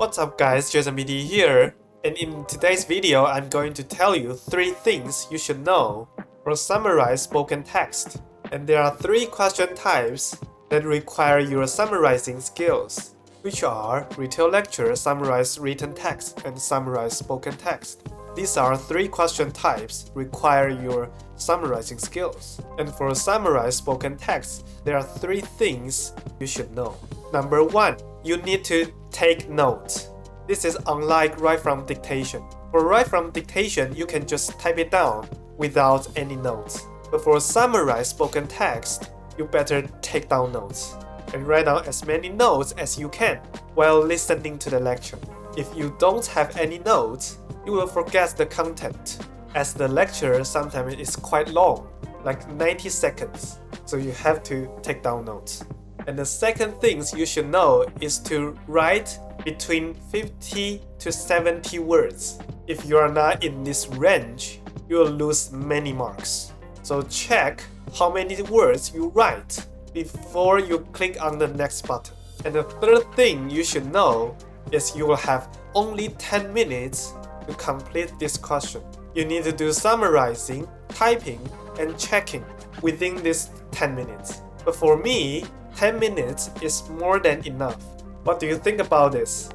What's up guys, Jason BD here, and in today's video I'm going to tell you 3 things you should know for summarized spoken text. And there are 3 question types that require your summarizing skills, which are retail lecture, summarized written text, and summarized spoken text. These are 3 question types require your summarizing skills. And for summarized spoken text, there are 3 things you should know. Number 1, you need to take notes. This is unlike write from dictation. For write from dictation, you can just type it down without any notes. But for summarized spoken text, you better take down notes and write down as many notes as you can while listening to the lecture. If you don't have any notes, you will forget the content, as the lecture sometimes is quite long, like 90 seconds, so you have to take down notes. And the second thing you should know is to write between 50 to 70 words. If you are not in this range, you will lose many marks. So check how many words you write before you click on the next button. And the third thing you should know is you will have only 10 minutes to complete this question. You need to do summarizing, typing, and checking within these 10 minutes. But for me, 10 minutes is more than enough. What do you think about this?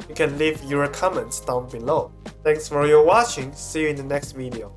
You can leave your comments down below. Thanks for your watching. See you in the next video.